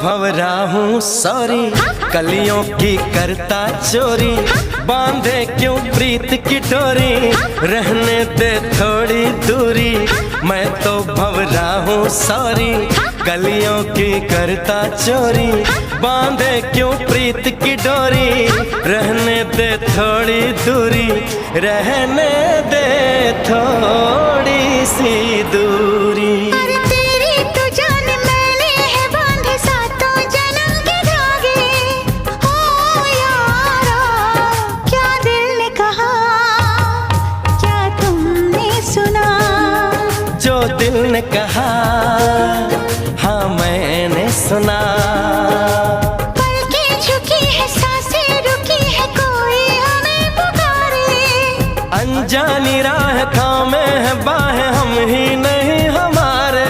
भंवरा हूँ सॉरी, कलियों की करता चोरी, बांधे क्यों प्रीत की डोरी, रहने दे थोड़ी दूरी। मैं तो भंवरा हूँ सॉरी, कलियों की करता चोरी, बांधे क्यों प्रीत की डोरी, रहने दे थोड़ी दूरी, रहने दे थोड़ी सी दूरी। जो दिल ने कहा हाँ मैंने सुना। पलकें झुकी है, सांसें रुकी है, कोई हमें पुकारे। अनजानी राह थामे है बाहें हम ही नहीं